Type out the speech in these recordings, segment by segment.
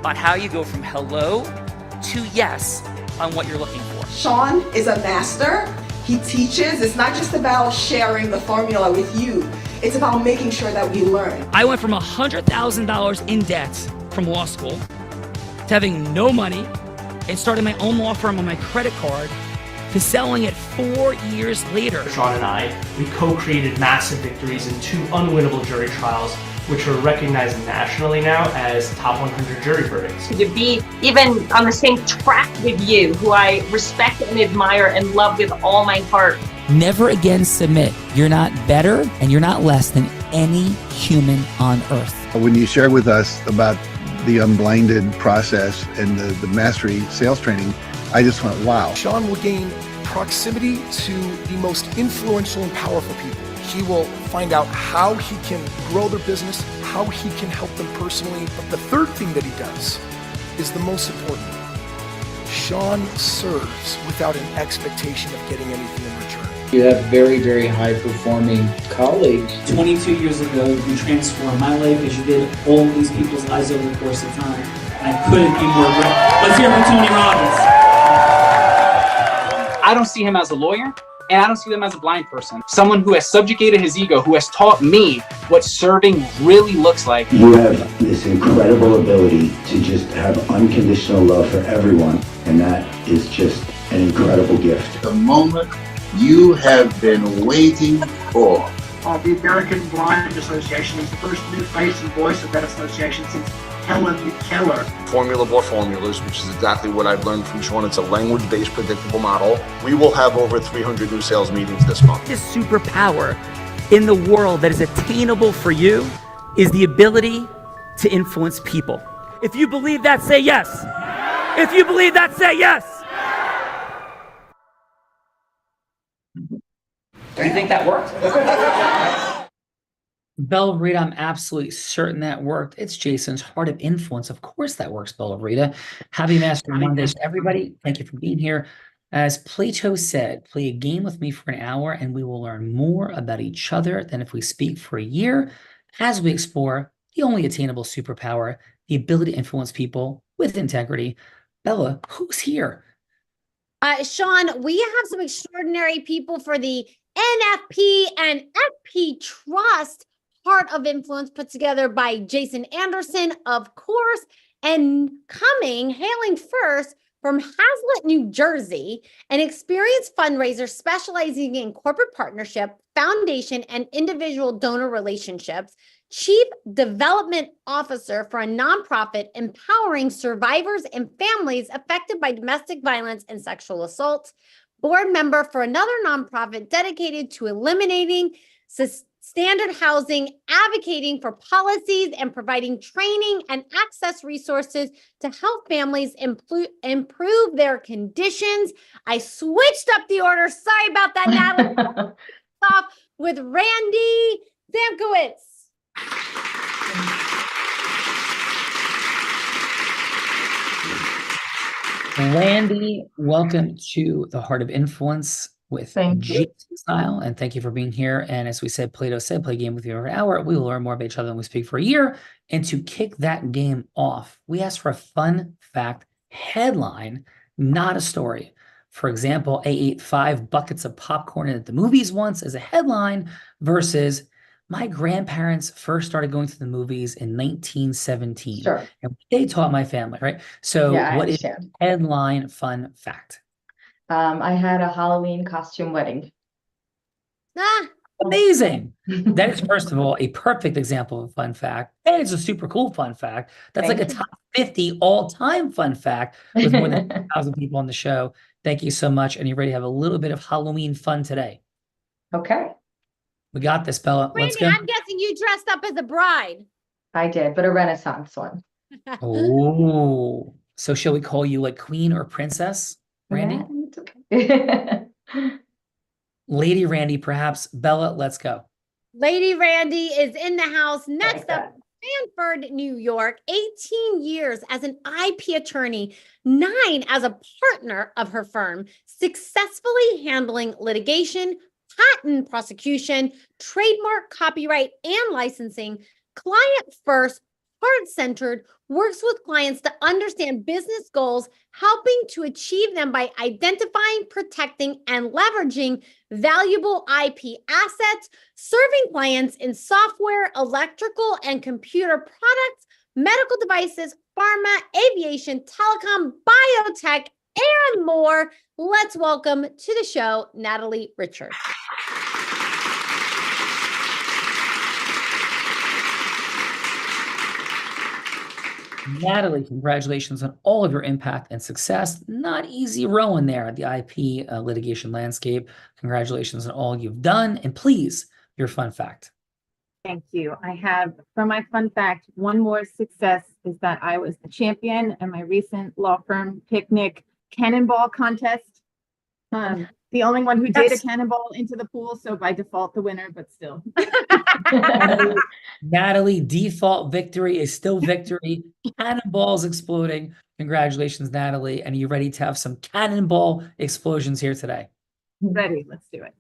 on how you go from hello to yes on what you're looking for. Sean is a master. He teaches. It's not just about sharing the formula with you. It's about making sure that we learn. I went from $100,000 in debt from law school to having no money and starting my own law firm on my credit card to selling it 4 years later. Sean and I, we co-created massive victories in 2 unwinnable jury trials, which are recognized nationally now as top 100 jury verdicts. To be even on the same track with you, who I respect and admire and love with all my heart. Never again submit. You're not better and you're not less than any human on earth. When you shared with us about the unblinded process and the mastery sales training, I just went, wow. Sean will gain proximity to the most influential and powerful people. He will find out how he can grow their business, how he can help them personally. But the third thing that he does is the most important. Sean serves without an expectation of getting anything in return. You have very, very high-performing colleagues. 22 years ago, you transformed my life as you did all these people's lives over the course of time. I couldn't be more grateful. Let's hear it for Tony Robbins. I don't see him as a lawyer, and I don't see him as a blind person. Someone who has subjugated his ego, who has taught me what serving really looks like. You have this incredible ability to just have unconditional love for everyone, and that is just an incredible gift. The moment you have been waiting for. The American Blind Association is the first new face and voice of that association since Helen Keller. Formula for formulas, which is exactly what I've learned from Sean. It's a language-based predictable model. We will have over 300 new sales meetings this month. This superpower in the world that is attainable for you is the ability to influence people. If you believe that, say yes. If you believe that, say yes. Do you think that worked? Bella Rita, I'm absolutely certain that worked. It's Jason's Heart of Influence. Of course that works, Bella Rita. Happy Master Mondays to everybody. Thank you for being here. As Plato said, play a game with me for an hour and we will learn more about each other than if we speak for a year as we explore the only attainable superpower, the ability to influence people with integrity. Bella, who's here? Sean, we have some extraordinary people for the NFP and FP Trust Heart of Influence put together by Jason Anderson, of course, and hailing first from Hazlet, New Jersey, an experienced fundraiser specializing in corporate partnership, foundation, and individual donor relationships, Chief Development Officer for a nonprofit empowering survivors and families affected by domestic violence and sexual assault, board member for another nonprofit dedicated to eliminating standard housing, advocating for policies and providing training and access resources to help families improve their conditions. I switched up the order. Sorry about that, Natalie. Off with Randy Zamkowitz. Randy, welcome to the Heart of Influence with Jason Style, and thank you for being here. And as we said, Plato said, play a game with you for an hour. We will learn more about each other than we speak for a year. And to kick that game off, we asked for a fun fact headline, not a story. For example, I ate 5 buckets of popcorn at the movies once as a headline versus my grandparents first started going to the movies in 1917. Sure. And they taught my family, right? So Yeah, what is headline fun fact? I had a Halloween costume wedding. Amazing. That is, first of all, a perfect example of a fun fact. And it's a super cool fun fact. That's like a top 50 all-time fun fact with more than 1,000 people on the show. Thank you so much. And you're ready to have a little bit of Halloween fun today. Okay. We got this, Bella. Let's Randy, go. I'm guessing you dressed up as a bride. I did, but a Renaissance one. Oh, so shall we call you like queen or princess, Randy? Yeah, it's okay. Lady Randy, perhaps. Bella, let's go. Lady Randy is in the house. Next up, Sanford, New York, 18 years as an IP attorney, 9 as a partner of her firm, successfully handling litigation, patent prosecution, trademark, copyright, and licensing, client first, heart-centered, works with clients to understand business goals, helping to achieve them by identifying, protecting, and leveraging valuable IP assets, serving clients in software, electrical, and computer products, medical devices, pharma, aviation, telecom, biotech, and more. Let's welcome to the show, Natalie Richard. Natalie, congratulations on all of your impact and success. Not easy rowing there at the IP litigation landscape. Congratulations on all you've done. And please, your fun fact. Thank you. I have, for my fun fact, one more success is that I was the champion in my recent law firm picnic cannonball contest. The only one who did a cannonball into the pool, so by default the winner, but still. Natalie, default victory is still victory. Cannonballs exploding. Congratulations, Natalie. And are you ready to have some cannonball explosions here today? Ready, let's do it.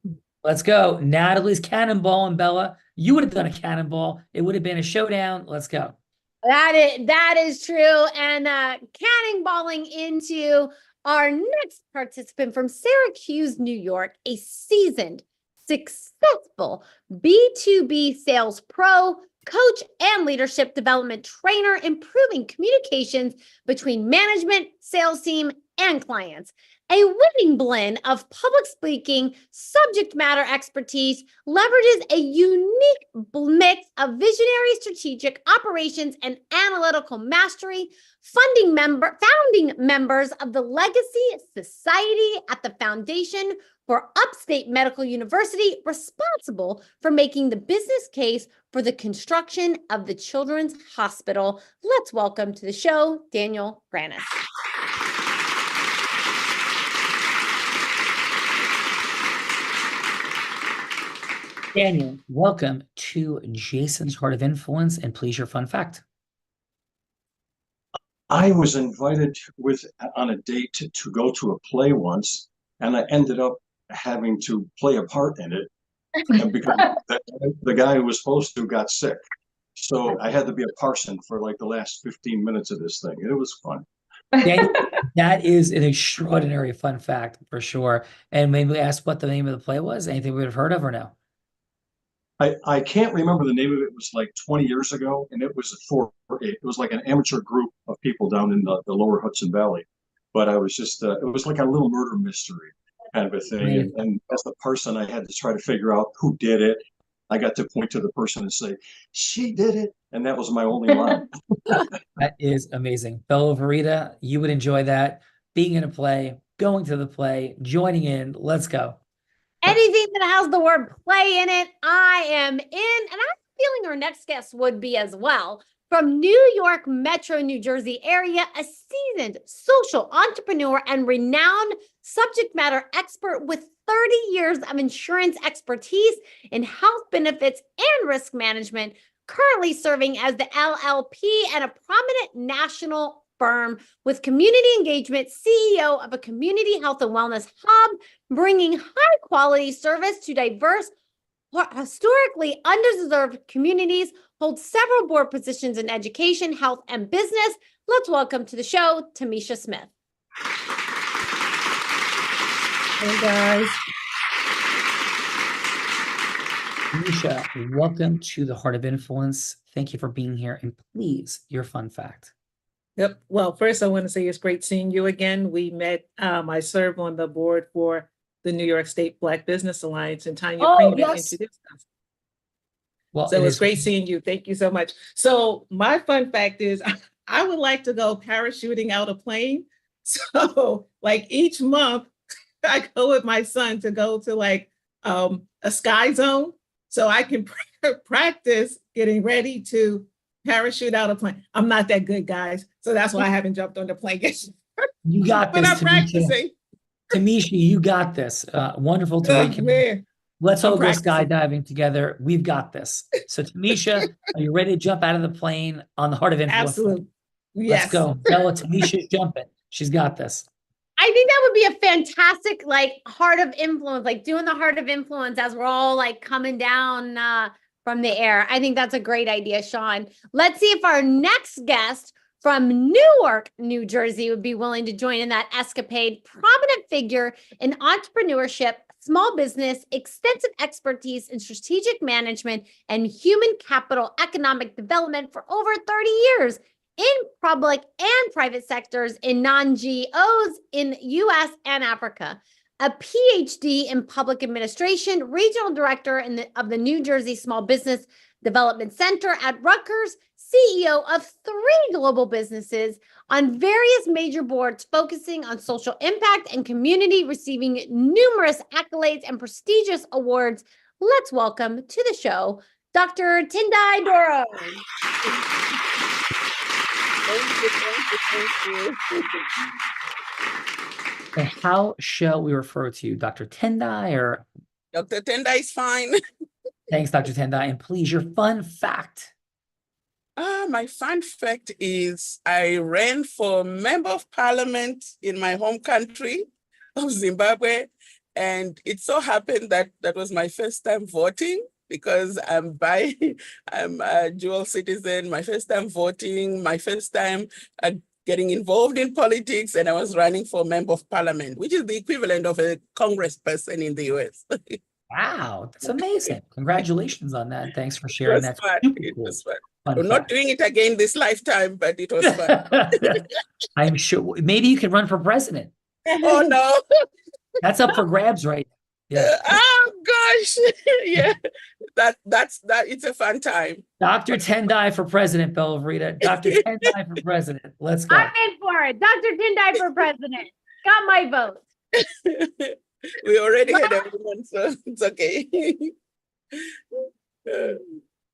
Let's go. Natalie's cannonball, and Bella, you would have done a cannonball. It would have been a showdown. Let's go. That is true. And cannonballing into our next participant from Syracuse, New York, a seasoned, successful B2B sales pro, coach, and leadership development trainer, improving communications between management, sales team, and clients. A winning blend of public speaking, subject matter expertise, leverages a unique mix of visionary strategic operations and analytical mastery, founding members of the Legacy Society at the Foundation for Upstate Medical University, responsible for making the business case for the construction of the Children's Hospital. Let's welcome to the show, Daniel Granis. Daniel, welcome to Jason's Heart of Influence, and please your fun fact. I was invited on a date to go to a play once, and I ended up having to play a part in it because the guy who was supposed to got sick. So I had to be a parson for like the last 15 minutes of this thing. It was fun. Daniel, that is an extraordinary fun fact for sure. And maybe ask what the name of the play was. Anything we would have heard of or no? I can't remember the name of it. It was like 20 years ago, and it was like an amateur group of people down in the lower Hudson Valley. But I was just, it was like a little murder mystery kind of a thing. And as the person, I had to try to figure out who did it. I got to point to the person and say, she did it. And that was my only line. That is amazing. Bella Verita, you would enjoy that. Being in a play, going to the play, joining in. Let's go. Anything that has the word play in it, I am in. And I'm feeling our next guest would be as well. From New York Metro, New Jersey area, a seasoned social entrepreneur and renowned subject matter expert with 30 years of insurance expertise in health benefits and risk management, currently serving as the LLP and a prominent national firm with community engagement, CEO of a community health and wellness hub, bringing high quality service to diverse, historically underserved communities, holds several board positions in education, health, and business. Let's welcome to the show, Tamisha Smith. Hey guys. Tamisha, welcome to the Heart of Influence. Thank you for being here. And please, your fun fact. Yep. Well, first I want to say it's great seeing you again. We met, I serve on the board for the New York State Black Business Alliance, and Tanya Freeman introduced us. Well, so it's great seeing you. Thank you so much. So my fun fact is I would like to go parachuting out a plane. So like each month I go with my son to go to like a sky zone so I can practice getting ready to parachute out a plane. I'm not that good, guys. So that's why I haven't jumped on the plane yet. You got this, but I'm practicing. Tamisha, you got this. Wonderful to reconnect. Let's all go skydiving together. We've got this. So Tamisha, are you ready to jump out of the plane on the Heart of Influence? Absolutely. Yes. Let's go. Bella, Tamisha's jumping. She's got this. I think that would be a fantastic, like, Heart of Influence, like doing the Heart of Influence as we're all like coming down from the air. I think that's a great idea, Sean. Let's see if our next guest from Newark, New Jersey would be willing to join in that escapade. Prominent figure in entrepreneurship, small business, extensive expertise in strategic management and human capital economic development for over 30 years in public and private sectors in non-GOs in US and Africa. A PhD in public administration, regional director of the New Jersey Small Business Development Center at Rutgers, CEO of 3 global businesses on various major boards focusing on social impact and community, receiving numerous accolades and prestigious awards. Let's welcome to the show, Dr. Tendai Doro. Thank you. And how shall we refer to you, Dr. Tendai or? Dr. Tendai is fine. Thanks, Dr. Tendai. And please, your fun fact. My fun fact is I ran for Member of Parliament in my home country of Zimbabwe. And it so happened that that was my first time voting because I'm a dual citizen, my first time voting, my first time getting involved in politics, and I was running for Member of Parliament, which is the equivalent of a congressperson in the US. Wow, that's amazing. Congratulations on that. Thanks for sharing that. It was fun. I'm not doing it again this lifetime, but it was fun. I'm sure maybe you can run for president. Oh no. That's up for grabs right now. Yeah. Oh gosh. Yeah. That's it's a fun time. Dr. Tendai for president, Belvrita. Dr. Tendai for president. Let's go. I'm in for it. Dr. Tendai for president. Got my vote. We already had everyone, so it's okay.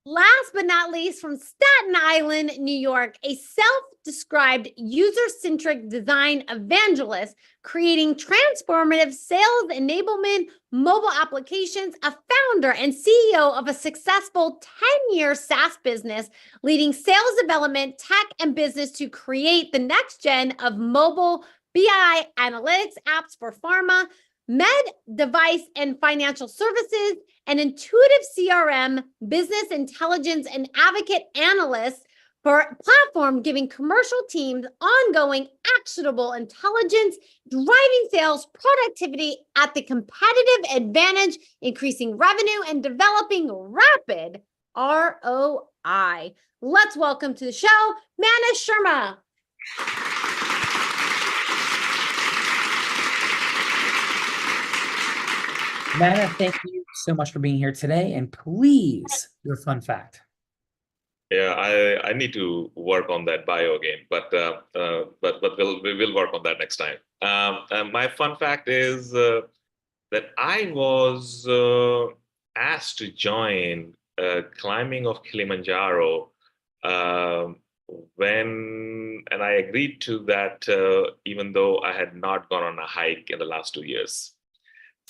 Last but not least, from Staten Island, New York, a self-described user-centric design evangelist creating transformative sales enablement mobile applications, a founder and CEO of a successful 10-year SaaS business, leading sales development, tech, and business to create the next gen of mobile BI analytics apps for pharma, med, device, and financial services, an intuitive CRM, business intelligence, and advocate analyst for a platform giving commercial teams ongoing actionable intelligence, driving sales productivity at the competitive advantage, increasing revenue, and developing rapid ROI. Let's welcome to the show, Manish Sharma. Mana, thank you so much for being here today. And please, your fun fact. Yeah, I need to work on that bio game, but we will work on that next time. My fun fact is that I was asked to join climbing of Kilimanjaro and I agreed to that even though I had not gone on a hike in the last 2 years.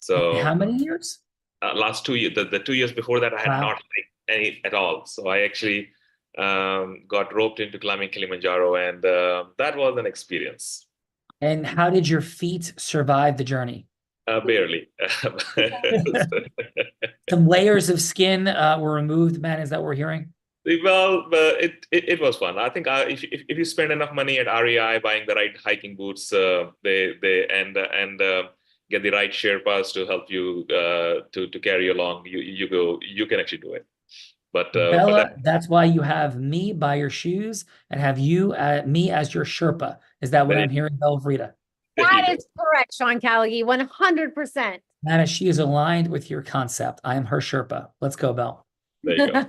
So how many years? Last 2 years. The 2 years before that, I had not hiked any at all. So I actually got roped into climbing Kilimanjaro, and that was an experience. And how did your feet survive the journey? Barely. Some layers of skin were removed, man. Is that what we're hearing? Well, it was fun. I think if you spend enough money at REI buying the right hiking boots, get the right Sherpas to help you to carry along, you can actually do it. But Bella, that's why you have me buy your shoes and have me as your Sherpa. Is that what I'm hearing, Belvrita? That is correct, Sean Callaghy, 100%. Anna, she is aligned with your concept. I am her Sherpa. Let's go, Belle. There you go.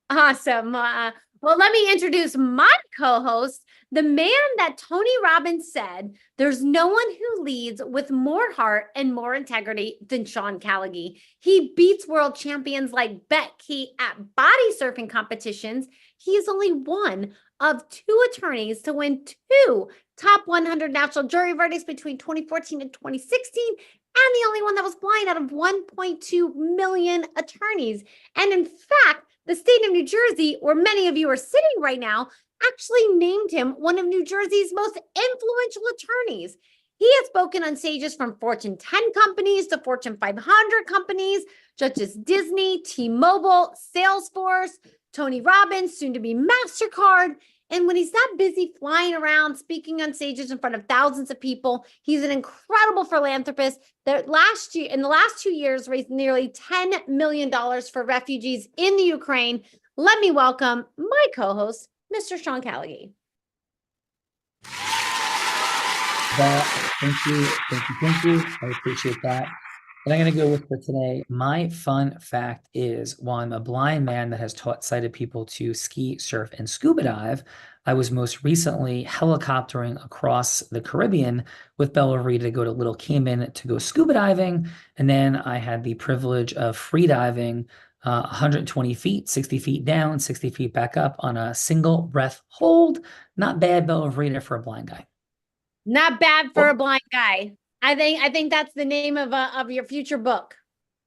Awesome. Well, let me introduce my co-host, the man that Tony Robbins said, there's no one who leads with more heart and more integrity than Sean Callaghy. He beats world champions like Becky at body surfing competitions. He is only one of 2 attorneys to win 2 top 100 national jury verdicts between 2014 and 2016, and the only one that was blind out of 1.2 million attorneys. And in fact, the state of New Jersey, where many of you are sitting right now, actually named him one of New Jersey's most influential attorneys. He has spoken on stages from Fortune 10 companies to Fortune 500 companies, such as Disney, T-Mobile, Salesforce, Tony Robbins, soon to be MasterCard. And when he's not busy flying around, speaking on stages in front of thousands of people, he's an incredible philanthropist that in the last 2 years, raised nearly $10 million for refugees in the Ukraine. Let me welcome my co-host, Mr. Sean Callagy. Thank you. I appreciate that. And I'm going to go with for today. My fun fact is, while I'm a blind man that has taught sighted people to ski, surf, and scuba dive, I was most recently helicoptering across the Caribbean with Bella Rita to go to Little Cayman to go scuba diving. And then I had the privilege of free diving 120 feet, 60 feet down, 60 feet back up on a single breath hold. Not bad, Bella Rita, for a blind guy. Not bad for a blind guy. I think that's the name of your future book.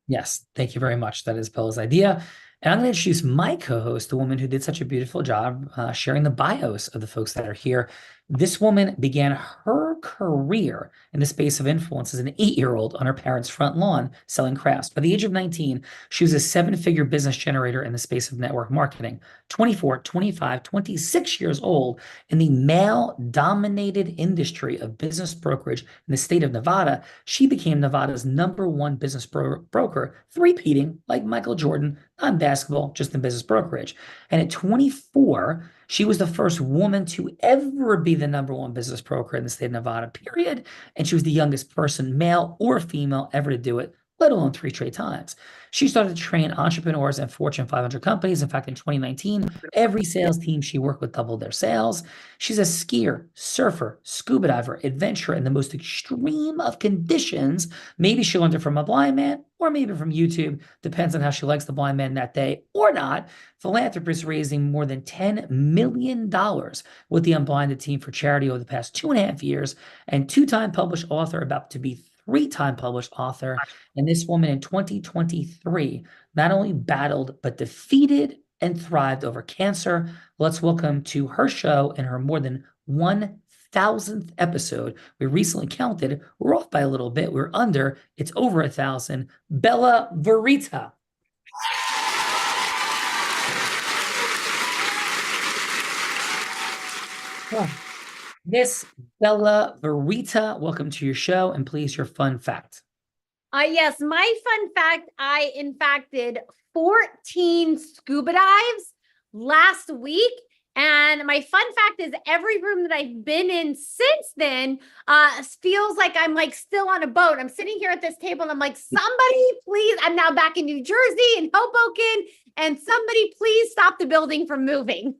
Yes, thank you very much. That is Bella's idea. And I'm going to introduce my co-host, the woman who did such a beautiful job sharing the bios of the folks that are here. This woman began her career in the space of influence as an 8-year-old on her parents' front lawn selling crafts. By the age of 19, she was a 7-figure business generator in the space of network marketing. 24, 25, 26 years old in the male-dominated industry of business brokerage in the state of Nevada, she became Nevada's #1 business broker, three-peating like Michael Jordan, not in basketball, just in business brokerage. And at 24, she was the first woman to ever be the #1 business broker in the state of Nevada, period. And she was the youngest person, male or female, ever to do it, let alone 3 straight times. She started to train entrepreneurs and Fortune 500 companies. In fact, in 2019, every sales team she worked with doubled their sales. She's a skier, surfer, scuba diver, adventurer in the most extreme of conditions. Maybe she learned it from a blind man or maybe from YouTube. Depends on how she likes the blind man that day or not. Philanthropists raising more than $10 million with the Unblinded team for charity over the past 2.5 years, and 2-time published author, about to be 3-time published author. And this woman in 2023 not only battled, but defeated and thrived over cancer. Let's welcome to her show and her more than 1,000th episode. We recently counted. We're off by a little bit. We're under. It's over 1,000. Bella Verita. Miss Bella Verita, welcome to your show, and please, your fun fact. Yes, my fun fact, I in fact did 14 scuba dives last week. And my fun fact is every room that I've been in since then feels like I'm like still on a boat. I'm sitting here at this table and I'm like, somebody please, I'm now back in New Jersey and Hoboken, and somebody please stop the building from moving.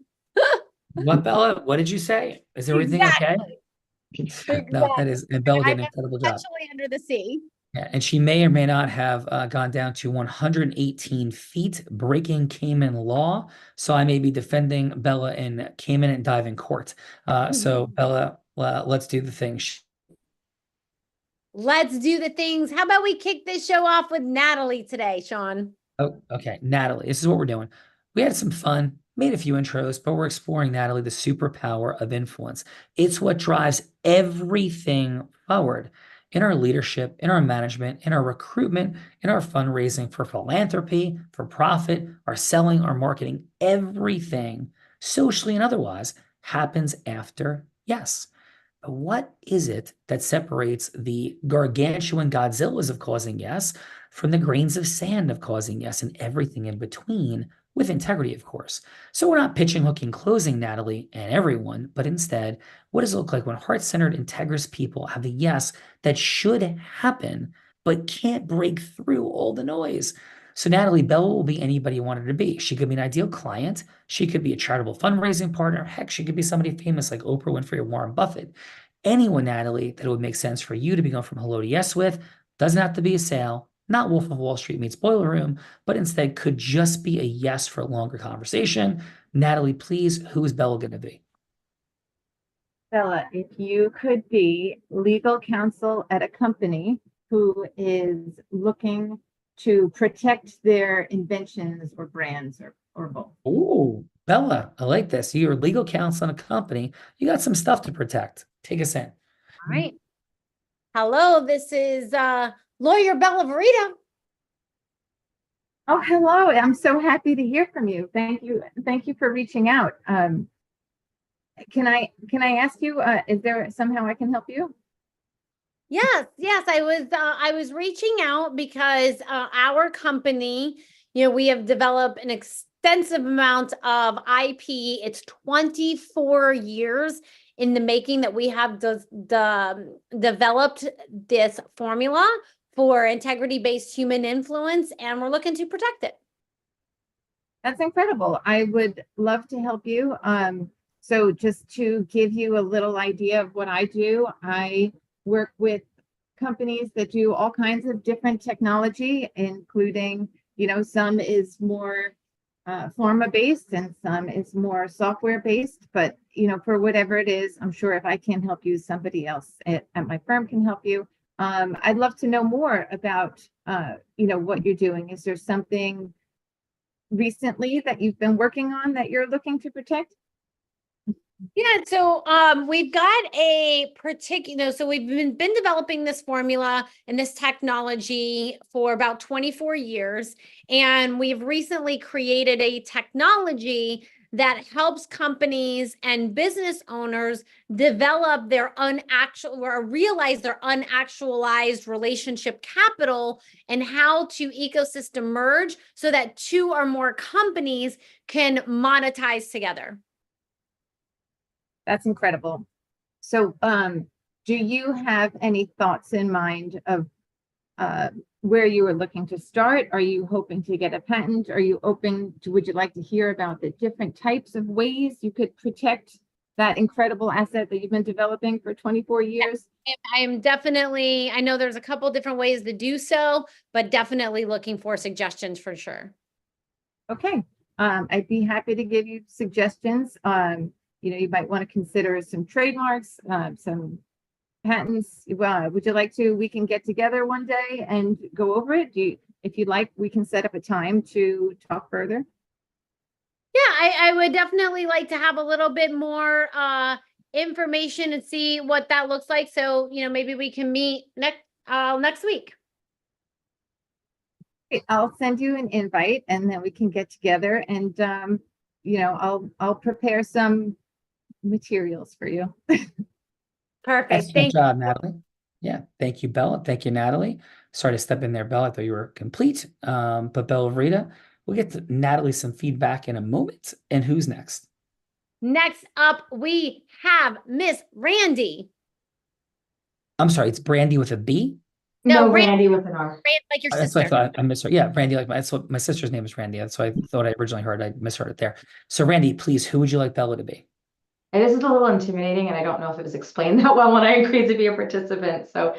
What, Bella? What did you say? Is everything okay? No, that is, and Bella did an incredible job. Perpetually under the sea. Yeah, and she may or may not have gone down to 118 feet, breaking Cayman law. So I may be defending Bella in Cayman and diving court. So Bella, let's do the thing. Let's do the things. How about we kick this show off with Natalie today, Sean? Oh, okay. Natalie, this is what we're doing. We had some fun, made a few intros, but we're exploring, Natalie, the superpower of influence. It's what drives everything forward in our leadership, in our management, in our recruitment, in our fundraising, for philanthropy, for profit, our selling, our marketing. Everything, socially and otherwise, happens after yes. But what is it that separates the gargantuan Godzillas of causing yes from the grains of sand of causing yes, and everything in between, with integrity, of course? So we're not pitching, hooking, closing, Natalie, and everyone, but instead, what does it look like when heart-centered, integrous people have the yes that should happen, but can't break through all the noise? So Natalie, Bella will be anybody you want her to be. She could be an ideal client. She could be a charitable fundraising partner. Heck, she could be somebody famous like Oprah Winfrey or Warren Buffett. Anyone, Natalie, that it would make sense for you to be going from hello to yes with. Doesn't have to be a sale. Not Wolf of Wall Street meets Boiler Room, but instead could just be a yes for a longer conversation. Natalie, please, who is Bella going to be? Bella, if you could be legal counsel at a company who is looking to protect their inventions or brands or both. Oh, Bella, I like this. You're legal counsel in a company. You got some stuff to protect. Take us in. All right. Hello, this is lawyer Bella Verita. Oh, hello. I'm so happy to hear from you. Thank you. Thank you for reaching out. Can I ask you, is there somehow I can help you? Yes, I was reaching out because our company, we have developed an extensive amount of IP. It's 24 years in the making that we have developed this formula for integrity-based human influence, and we're looking to protect it. That's incredible. I would love to help you. So just to give you a little idea of what I do, I work with companies that do all kinds of different technology, including, some is more pharma-based and some is more software-based, but, for whatever it is, I'm sure if I can't help you, somebody else at my firm can help you. I'd love to know more about, what you're doing. Is there something recently that you've been working on that you're looking to protect? Yeah, so we've got a particular, so we've been developing this formula and this technology for about 24 years. And we've recently created a technology that helps companies and business owners develop their realize their unactualized relationship capital and how to ecosystem merge so that two or more companies can monetize together. That's incredible. So, do you have any thoughts in mind of where you are looking to start? Are you hoping to get a patent? Are you open to, would you like to hear about the different types of ways you could protect that incredible asset that you've been developing for 24 years? I am definitely, I know there's a couple different ways to do so, but definitely looking for suggestions for sure. Okay. I'd be happy to give you suggestions. You might want to consider some trademarks, some patents. Well, would you like to, we can get together one day and go over it? If you'd like, we can set up a time to talk further. Yeah, I would definitely like to have a little bit more information and see what that looks like. So, maybe we can meet next week. I'll send you an invite and then we can get together and, I'll prepare some materials for you. Perfect. Excellent job, Natalie. Yeah, thank you, Bella. Thank you, Natalie. Sorry to step in there, Bella. I thought you were complete. But Bella Verita, we'll get to Natalie some feedback in a moment. And who's next? Next up, we have Miss Randy. I'm sorry, it's Brandy with a B? No, Randy with an R. Randy, like your That's sister. what I thought. I misheard. Yeah, Randy, that's what my sister's name is Randy. That's what I thought I originally heard. I misheard it there. So Randy, please, who would you like Bella to be? It is a little intimidating, and I don't know if it was explained that well when I agreed to be a participant. So,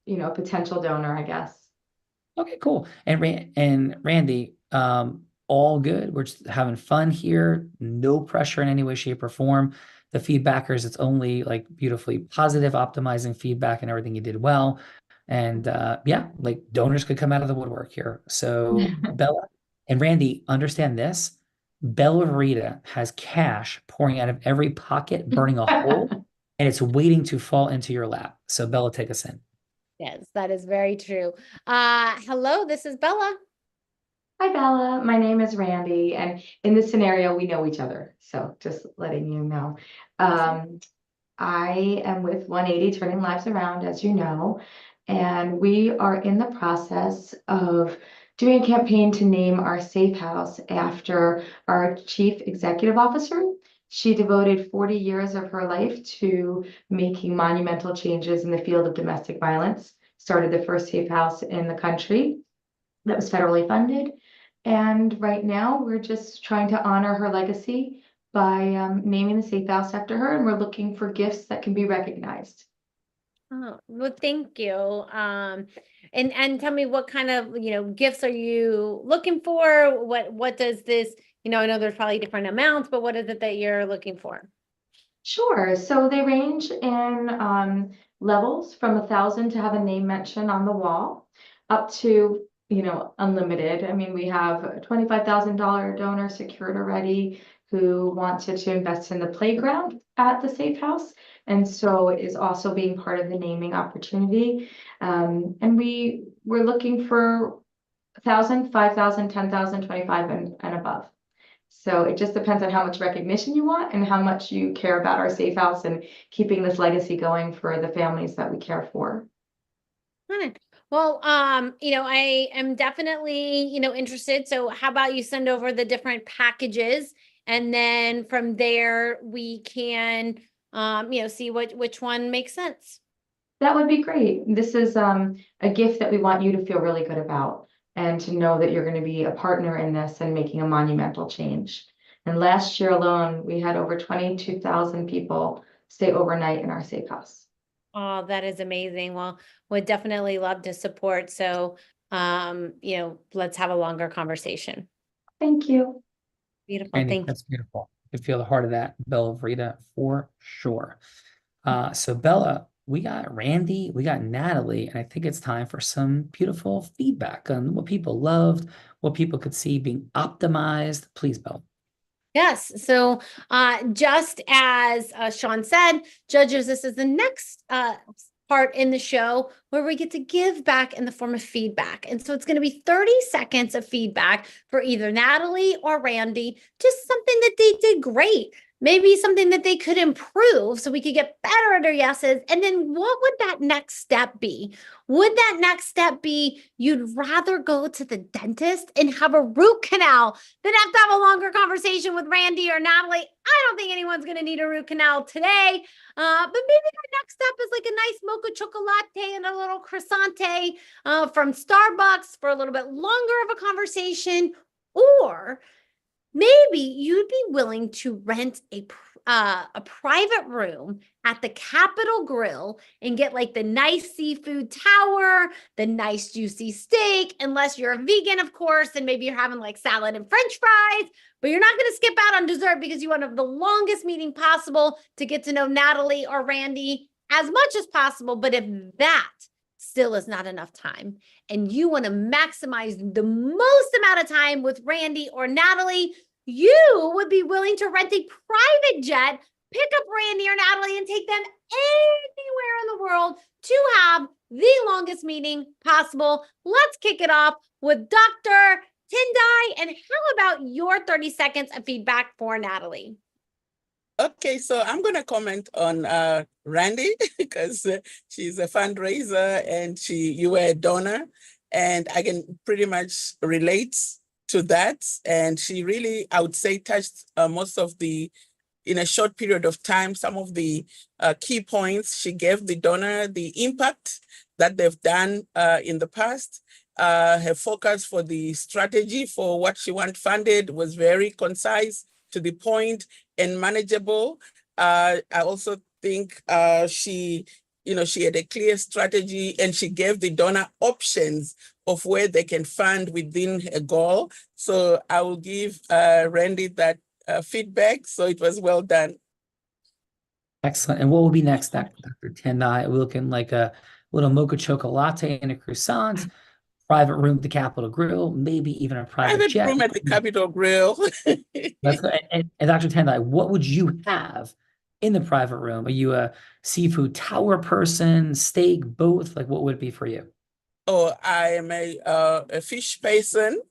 potential donor, I guess. Okay, cool. And Randy, all good. We're just having fun here. No pressure in any way, shape, or form. The feedbackers, it's only like beautifully positive, optimizing feedback and everything you did well. And donors could come out of the woodwork here. So Bella and Randy, understand this. Bella Verita has cash pouring out of every pocket, burning a hole, and it's waiting to fall into your lap. So Bella, take us in. Yes, that is very true. Hello, this is Bella. Hi, Bella. My name is Randy, and in this scenario, we know each other. So just letting you know. I am with 180 Turning Lives Around, as you know, and we are in the process of doing a campaign to name our safe house after our chief executive officer. She devoted 40 years of her life to making monumental changes in the field of domestic violence, started the first safe house in the country that was federally funded. And right now we're just trying to honor her legacy by naming the safe house after her, and we're looking for gifts that can be recognized. Oh, well, thank you. And tell me what kind of, gifts are you looking for? What does this, I know there's probably different amounts, but what is it that you're looking for? Sure. So they range in levels from 1,000 to have a name mention on the wall up to, unlimited. I mean, we have a $25,000 donor secured already who wanted to invest in the playground at the Safe House, and so is also being part of the naming opportunity. And we're looking for 1,000, 5,000, 10,000, 25 and above. So it just depends on how much recognition you want and how much you care about our Safe House and keeping this legacy going for the families that we care for. Good. Well, I am definitely, interested. So how about you send over the different packages, and then from there we can, see which one makes sense. That would be great. This is a gift that we want you to feel really good about, and to know that you're going to be a partner in this and making a monumental change. And last year alone, we had over 22,000 people stay overnight in our Safe House. Oh, that is amazing. Well, would definitely love to support. So, let's have a longer conversation. Thank you. Beautiful. Randy, Thank you. that's beautiful. I could feel the heart of that, Bella Vrita, for sure. So Bella, we got Randy, we got Natalie, and I think it's time for some beautiful feedback on what people loved, what people could see being optimized. Please, Bella. Yes. So just as Sean said, judges, this is the next part in the show where we get to give back in the form of feedback. And so it's going to be 30 seconds of feedback for either Natalie or Randy, just something that they did great. Maybe something that they could improve so we could get better at our yeses. And then what would that next step be? Would that next step be you'd rather go to the dentist and have a root canal than have to have a longer conversation with Randy or Natalie? I don't think anyone's going to need a root canal today. But maybe our next step is like a nice mocha chocolate and a little croissant from Starbucks for a little bit longer of a conversation. Or maybe you'd be willing to rent a private room at the Capitol Grill and get like the nice seafood tower, the nice juicy steak, unless you're a vegan, of course, and maybe you're having like salad and French fries, but you're not going to skip out on dessert because you want to have the longest meeting possible to get to know Natalie or Randy as much as possible. But if that still is not enough time and you want to maximize the most amount of time with Randy or Natalie, you would be willing to rent a private jet, pick up Randy or Natalie, and take them anywhere in the world to have the longest meeting possible. Let's kick it off with Dr. Tendai. And how about your 30 seconds of feedback for Natalie? Okay, so I'm going to comment on Randy because she's a fundraiser and you were a donor, and I can pretty much relate to that. And she really, I would say, touched most of in a short period of time, some of the key points. She gave the donor the impact that they've done in the past. Her focus for the strategy for what she wanted funded was very concise, to the point, and manageable. I also think she had a clear strategy, and she gave the donor options of where they can fund within a goal. So I will give Randy that feedback. So it was well done. Excellent. And what will be next, Dr. Tendai? We're looking like a little mocha chocolate and a croissant, private room at the Capitol Grill, maybe even a private jet. Room at the Capitol Grill. That's good. And Dr. Tendai, what would you have in the private room? Are you a seafood tower person, steak, both? Like, what would it be for you? Oh, I am a fish person.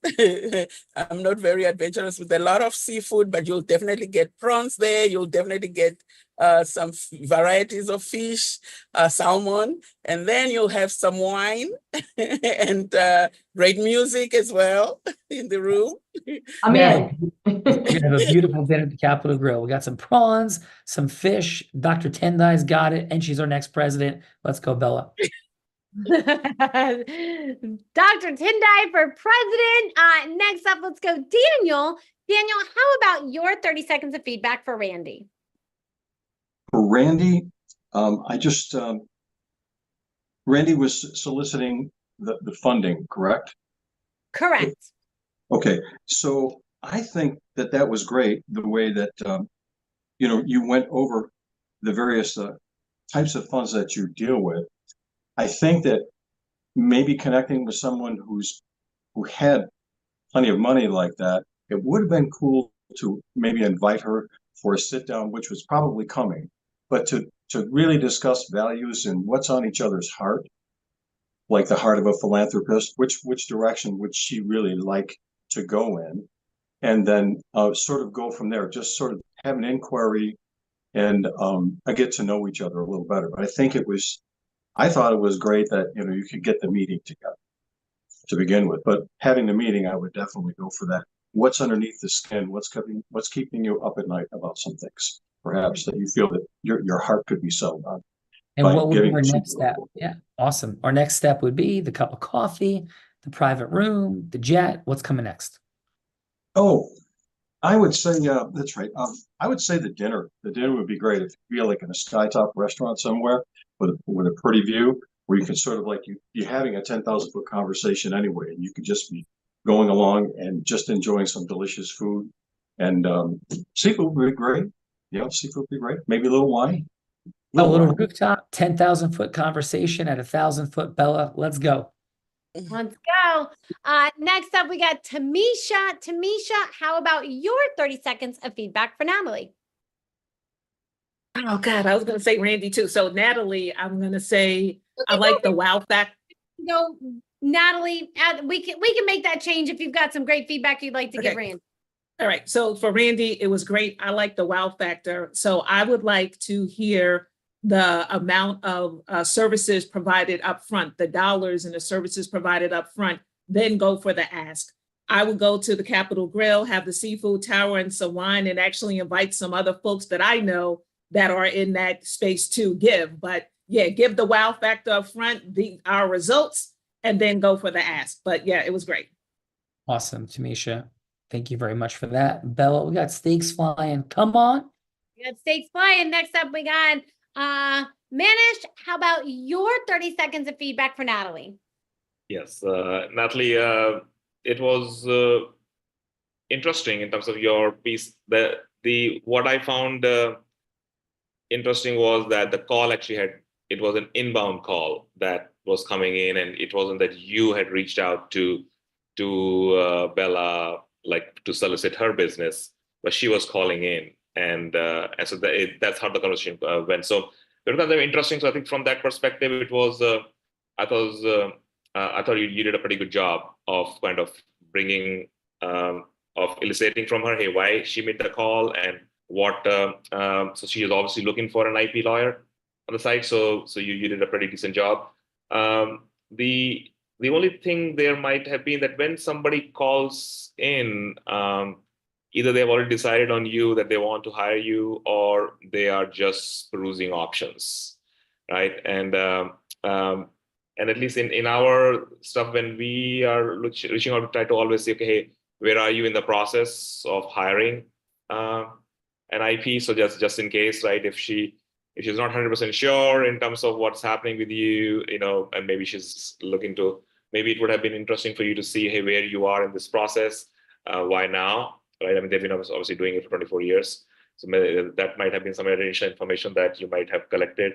I'm not very adventurous with a lot of seafood, but you'll definitely get prawns there. You'll definitely get some varieties of fish, salmon, and then you'll have some wine and great music as well in the room. I'm in. We're gonna have a beautiful dinner at the Capitol Grill. We got some prawns, some fish. Dr. Tendai's got it, and she's our next president. Let's go, Bella. Dr. Tendai for president. Next up, let's go Daniel. Daniel, how about your 30 seconds of feedback for Randy? For Randy, Randy was soliciting the funding, correct? Correct. Okay, so I think that was great, the way that, you went over the various types of funds that you deal with. I think that maybe connecting with someone who had plenty of money like that, it would have been cool to maybe invite her for a sit down, which was probably coming, but to really discuss values and what's on each other's heart, like the heart of a philanthropist, which direction would she really like to go in, and then sort of go from there, just sort of have an inquiry and get to know each other a little better. But I thought it was great that, you know, you could get the meeting together to begin with, but having the meeting, I would definitely go for that. What's underneath the skin? What's keeping you up at night about some things, perhaps, that you feel that your heart could be settled on? And what would be our next step? Yeah, awesome. Our next step would be the cup of coffee, the private room, the jet. What's coming next? Oh, I would say, that's right. I would say the dinner. The dinner would be great if you feel like in a skytop restaurant somewhere with a pretty view, where you can sort of like you're having a 10,000-foot conversation anyway, and you could just be going along and just enjoying some delicious food. And seafood would be great. Yeah, seafood would be great. Maybe a little wine. A little rooftop, 10,000-foot conversation at 1,000-foot. Bella, let's go. Let's go. Next up, we got Tamisha. Tamisha, how about your 30 seconds of feedback for Natalie? Oh God, I was going to say Randy too. So Natalie, I'm going to say I like the wow factor. No, Natalie, we can make that change if you've got some great feedback you'd like to give Randy. All right. So for Randy, it was great. I like the wow factor. So I would like to hear the amount of services provided up front, the dollars and the services provided up front, then go for the ask. I would go to the Capitol Grill, have the seafood tower and some wine, and actually invite some other folks that I know that are in that space to give. But yeah, give the wow factor up front, our results, and then go for the ask. But yeah, it was great. Awesome, Tamisha. Thank you very much for that. Bella, we got stakes flying. Come on. We got stakes flying. Next up, we got Manish. How about your 30 seconds of feedback for Natalie? Yes, Natalie, it was interesting in terms of your piece. What I found interesting was that the call actually it was an inbound call that was coming in, and it wasn't that you had reached out to Bella like to solicit her business, but she was calling in, and so that's how the conversation went. So it was kind of interesting. So I think from that perspective, it was I thought you did a pretty good job of kind of bringing of eliciting from her, hey, why she made the call and what. So she is obviously looking for an IP lawyer on the side. So you did a pretty decent job. The only thing there might have been that when somebody calls in, either they've already decided on you that they want to hire you, or they are just perusing options, right? And at least in our stuff, when we are reaching out, we try to always say, okay, hey, where are you in the process of hiring an IP? So just in case, right? If she's not 100% sure in terms of what's happening with you, and maybe she's looking to, maybe it would have been interesting for you to see, hey, where you are in this process. Why now, right? I mean, they've been obviously doing it for 24 years. So that might have been some additional information that you might have collected.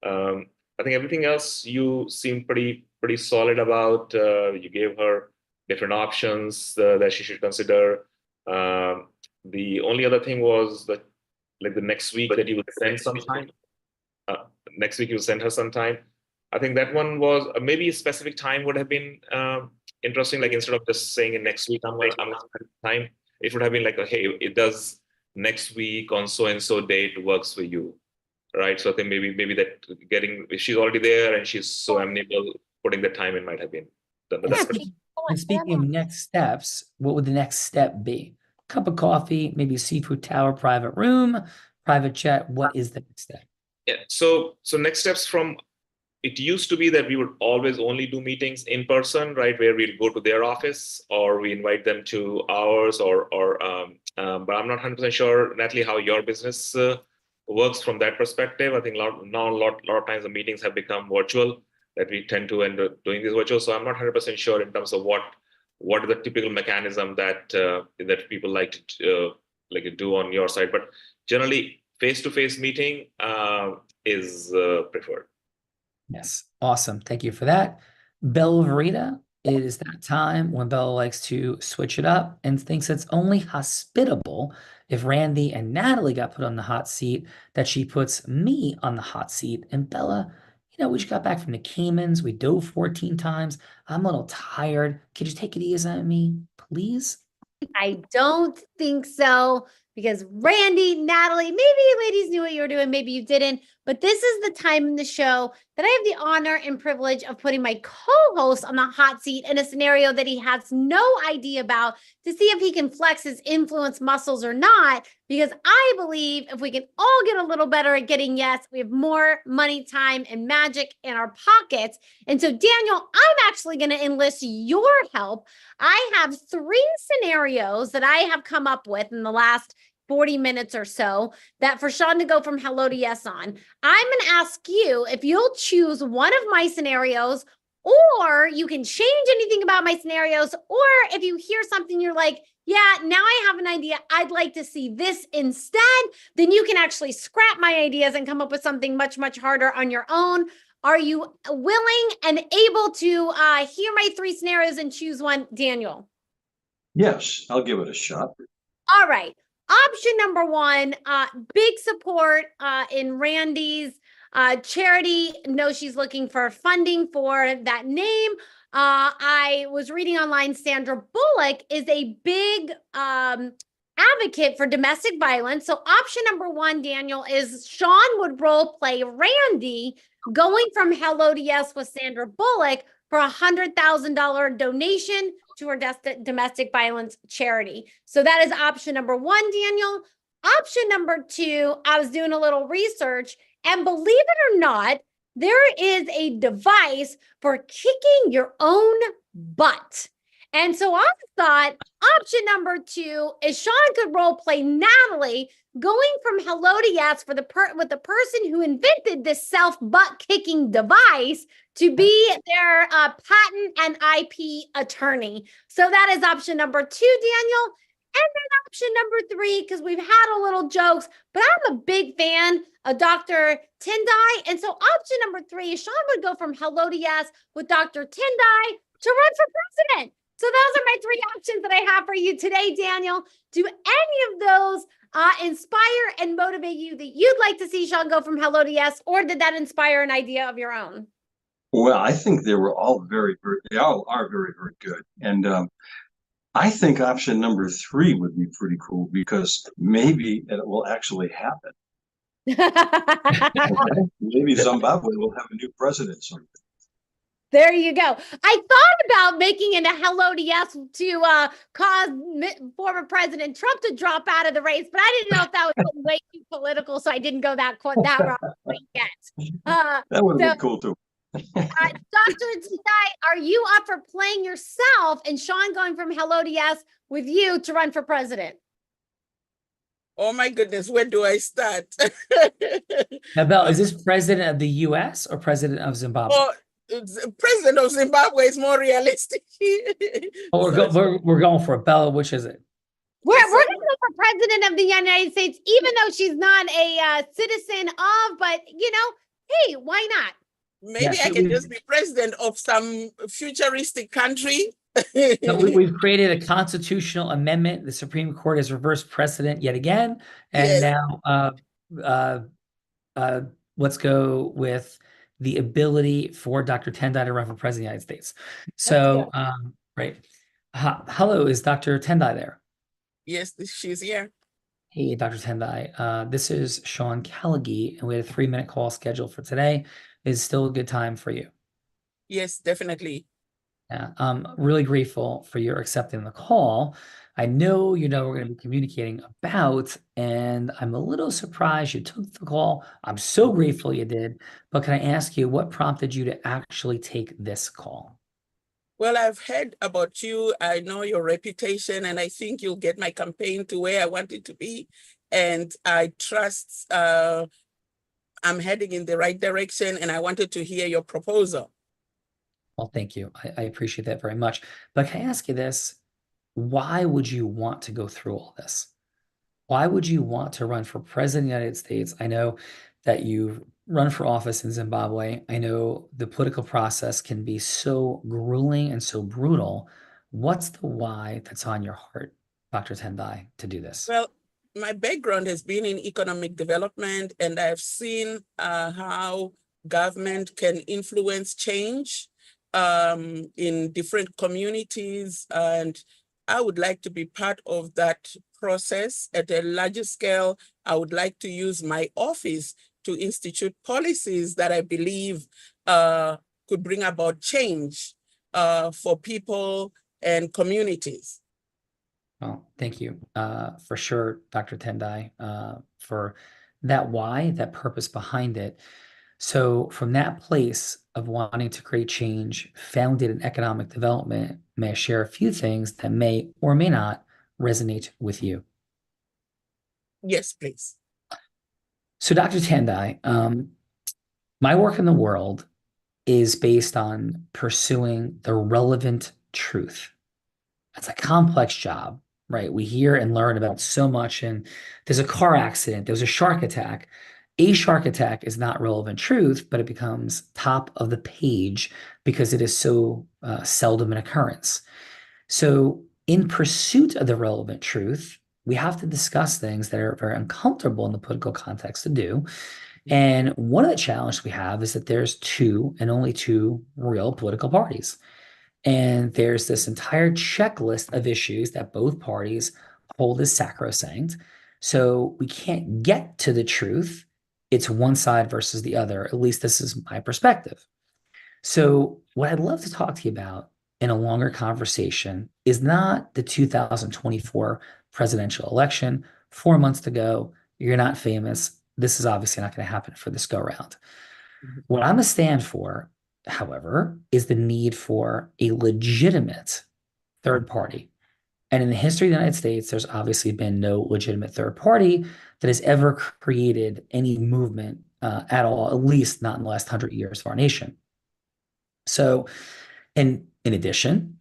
I think everything else you seem pretty solid about. You gave her different options that she should consider. The only other thing was that, like, the next week that you would send sometime. Next week you will send her sometime. I think that one was maybe a specific time would have been interesting. Like, instead of just saying in next week, I'm time, it would have been like, hey, it does next week on so and so date works for you, right? So I think maybe that if she's already there and she's so amenable, putting the time in might have been done. But and speaking of next steps, what would the next step be? Cup of coffee, maybe seafood tower, private room, private jet. What is the next step? Yeah. So next steps from. It used to be that we would always only do meetings in person, right? Where we'll go to their office or we invite them to ours, but I'm not 100% sure, Natalie, how your business works from that perspective. I think a lot of times the meetings have become virtual, that we tend to end up doing this virtual. So I'm not 100% sure in terms of what are the typical mechanism that people like to do on your side. But generally, face-to-face meeting is preferred. Yes. Awesome. Thank you for that. Bella Verita, it is that time when Bella likes to switch it up and thinks it's only hospitable if Randy and Natalie got put on the hot seat, that she puts me on the hot seat. And Bella, we just got back from the Caymans. We dove 14 times. I'm a little tired. Could you take it easy on me, please? I don't think so, because Randy, Natalie, maybe you ladies knew what you were doing, maybe you didn't, but this is the time in the show that I have the honor and privilege of putting my co-host on the hot seat in a scenario that he has no idea about, to see if he can flex his influence muscles or not, because I believe if we can all get a little better at getting yes, we have more money, time, and magic in our pockets. And so, Daniel, I'm actually going to enlist your help. I have 3 scenarios that I have come up with in the last 40 minutes or so that for Sean to go from hello to yes on. I'm going to ask you if you'll choose one of my scenarios, or you can change anything about my scenarios, or if you hear something you're like, yeah, now I have an idea, I'd like to see this instead, then you can actually scrap my ideas and come up with something much, much harder on your own. Are you willing and able to hear my 3 scenarios and choose one, Daniel? Yes, I'll give it a shot. All right. Option number 1, big support in Randy's charity. No, she's looking for funding for that name. I was reading online, Sandra Bullock is a big advocate for domestic violence. So option number 1, Daniel, is Sean would role play Randy going from hello to yes with Sandra Bullock for $100,000 donation to her domestic violence charity. So that is option number 1, Daniel. Option number 2, I was doing a little research, and believe it or not, there is a device for kicking your own butt. And so I thought option number 2 is Sean could role play Natalie going from hello to yes for with the person who invented this self butt kicking device to be their patent and IP attorney. So that is option number 2, Daniel. And then option number 3, because we've had a little jokes, but I'm a big fan of Dr. Tendai. And so option number 3 is Sean would go from hello to yes with Dr. Tendai to run for president. So those are my 3 options that I have for you today, Daniel. Do any of those inspire and motivate you that you'd like to see Sean go from hello to yes, or did that inspire an idea of your own? Well, I think they were all they all are very, very good. And I think option number 3 would be pretty cool, because maybe it will actually happen. Maybe Zimbabwe will have a new president someday. There you go. I thought about making it a hello to yes to cause former President Trump to drop out of the race, but I didn't know if that was way too political, so I didn't go that route yet. That would have been cool too. Dr. Tendai, are you up for playing yourself and Sean going from hello to yes with you to run for president? Oh my goodness, where do I start? Now, Belle, is this president of the U.S. or president of Zimbabwe? Oh, president of Zimbabwe is more realistic. Oh, we're going for it. Bella, which is it? We're going to go for president of the United States, even though she's not a citizen of, but hey, why not? Maybe I can just be president of some futuristic country. So we've created a constitutional amendment. The Supreme Court has reversed precedent yet again. And now let's go with the ability for Dr. Tendai to run for president of the United States. So, right. Hello, is Dr. Tendai there? Yes, she's here. Hey, Dr. Tendai. This is Sean Callagy, and we had a 3-minute call scheduled for today. Is still a good time for you? Yes, definitely. Yeah, I'm really grateful for your accepting the call. I know we're going to be communicating about, and I'm a little surprised you took the call. I'm so grateful you did. But can I ask you, what prompted you to actually take this call? Well, I've heard about you. I know your reputation, and I think you'll get my campaign to where I want it to be. And I trust I'm heading in the right direction, and I wanted to hear your proposal. Well, thank you. I appreciate that very much. But can I ask you this? Why would you want to go through all this? Why would you want to run for president of the United States? I know that you've run for office in Zimbabwe. I know the political process can be so grueling and so brutal. What's the why that's on your heart, Dr. Tendai, to do this? Well, my background has been in economic development, and I've seen how government can influence change in different communities. And I would like to be part of that process at a larger scale. I would like to use my office to institute policies that I believe could bring about change for people and communities. Well, thank you for sure, Dr. Tendai, for that why, that purpose behind it. So from that place of wanting to create change founded in economic development, may I share a few things that may or may not resonate with you? Yes, please. So Dr. Tendai, my work in the world is based on pursuing the relevant truth. It's a complex job, right? We hear and learn about so much, and there's a car accident, there's a shark attack. A shark attack is not relevant truth, but it becomes top of the page because it is so seldom an occurrence. So in pursuit of the relevant truth, we have to discuss things that are very uncomfortable in the political context to do. And one of the challenges we have is that there's two and only two real political parties. And there's this entire checklist of issues that both parties hold as sacrosanct. So we can't get to the truth. It's one side versus the other. At least this is my perspective. So what I'd love to talk to you about in a longer conversation is not the 2024 presidential election. 4 months to go, you're not famous. This is obviously not going to happen for this go round. What I'm going to stand for, however, is the need for a legitimate third party. And in the history of the United States, there's obviously been no legitimate third party that has ever created any movement at all, at least not in the last 100 years of our nation. So, and in addition,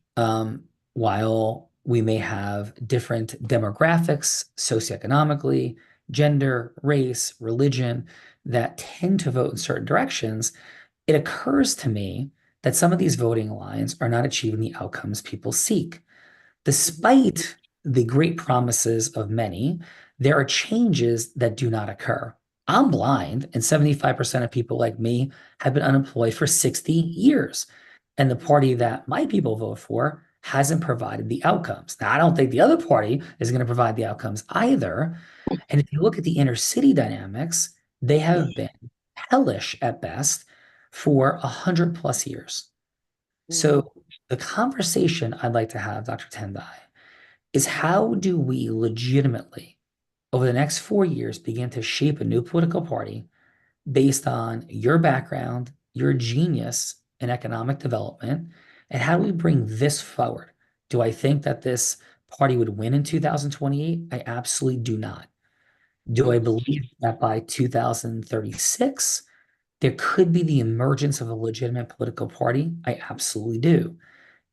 while we may have different demographics, socioeconomically, gender, race, religion, that tend to vote in certain directions, it occurs to me that some of these voting lines are not achieving the outcomes people seek. Despite the great promises of many, there are changes that do not occur. I'm blind, and 75% of people like me have been unemployed for 60 years. And the party that my people vote for hasn't provided the outcomes. Now, I don't think the other party is going to provide the outcomes either. And if you look at the inner city dynamics, they have been hellish at best for 100+ years. So the conversation I'd like to have, Dr. Tendai, is how do we legitimately, over the next 4 years, begin to shape a new political party based on your background, your genius in economic development, and how do we bring this forward? Do I think that this party would win in 2028? I absolutely do not. Do I believe that by 2036, there could be the emergence of a legitimate political party? I absolutely do.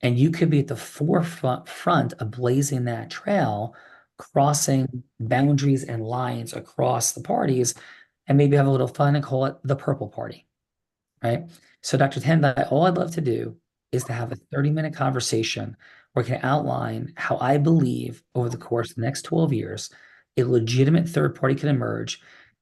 And you could be at the forefront of blazing that trail, crossing boundaries and lines across the parties, and maybe have a little fun and call it the Purple Party, right? So Dr. Tendai, all I'd love to do is to have a 30-minute conversation where I can outline how I believe over the course of the next 12 years, a legitimate third party can emerge.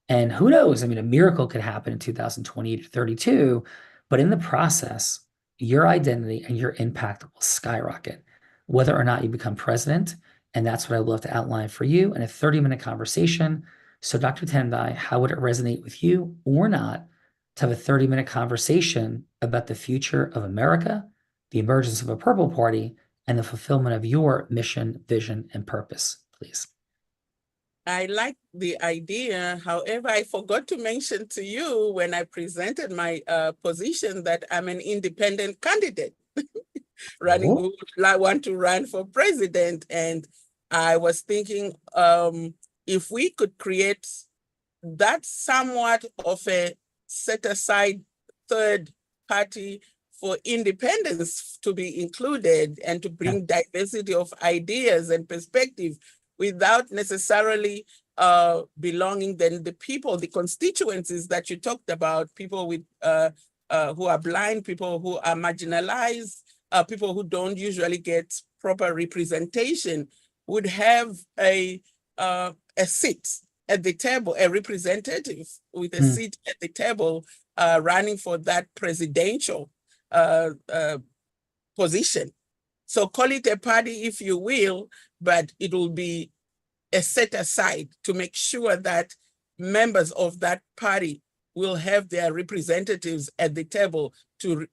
And who knows? I mean, a miracle could happen in 2028 or 32, but in the process, your identity and your impact will skyrocket, whether or not you become president. And that's what I'd love to outline for you in a 30-minute conversation. So Dr. Tendai, how would it resonate with you or not to have a 30-minute conversation about the future of America, the emergence of a Purple Party, and the fulfillment of your mission, vision, and purpose, please? I like the idea. However, I forgot to mention to you when I presented my position that I'm an independent candidate running, who would want to run for president. And I was thinking if we could create that somewhat of a set aside third party for independence to be included and to bring diversity of ideas and perspective without necessarily belonging, then the people, the constituencies that you talked about, people with who are blind, people who are marginalized, people who don't usually get proper representation, would have a seat at the table, a representative with a seat at the table, running for that presidential position. So call it a party if you will, but it will be a set aside to make sure that members of that party will have their representatives at the table to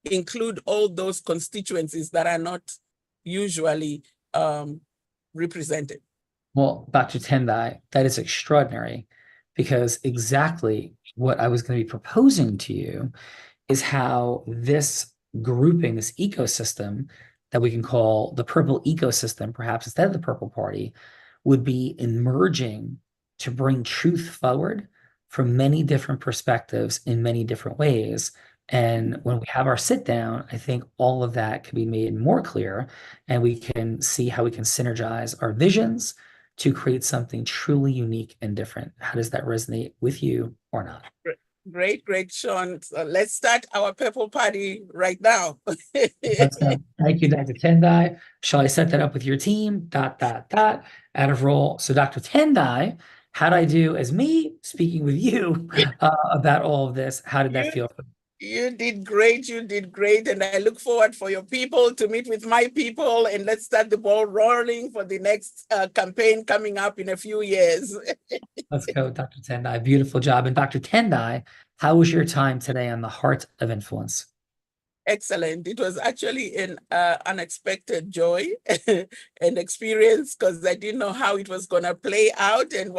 include all those constituencies that are not usually represented. Well, Dr. Tendai, that is extraordinary, because exactly what I was going to be proposing to you is how this grouping, this ecosystem that we can call the purple ecosystem, perhaps instead of the purple party, would be emerging to bring truth forward from many different perspectives in many different ways. And when we have our sit down, I think all of that can be made more clear, and we can see how we can synergize our visions to create something truly unique and different. How does that resonate with you or not? Great, Sean. So let's start our purple party right now. Let's go. Thank you, Dr. Tendai. Shall I set that up with your team? ... Out of roll. So Dr. Tendai, how'd I do as me speaking with you about all of this? How did that feel? You did great. You did great. And I look forward for your people to meet with my people, and let's start the ball rolling for the next campaign coming up in a few years. Let's go, Dr. Tendai. Beautiful job. And Dr. Tendai, how was your time today on the Heart of Influence? Excellent. It was actually an unexpected joy and experience, because I didn't know how it was going to play out and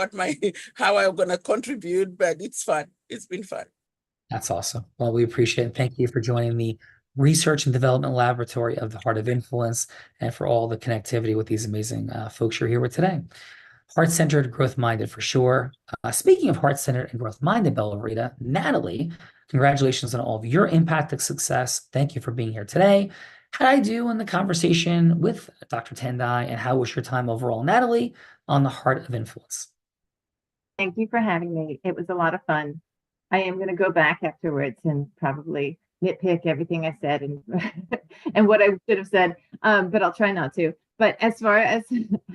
how I was going to contribute, but it's fun. It's been fun. That's awesome. Well, we appreciate it. Thank you for joining the Research and Development Laboratory of the Heart of Influence, and for all the connectivity with these amazing folks you're here with today. Heart-centered, growth-minded for sure. Speaking of heart-centered and growth-minded, Bella Rita, Natalie, congratulations on all of your impact and success. Thank you for being here today. How'd I do in the conversation with Dr. Tendai, and how was your time overall, Natalie, on the Heart of Influence? Thank you for having me. It was a lot of fun. I am going to go back afterwards and probably nitpick everything I said and and what I should have said, but I'll try not to. But as far as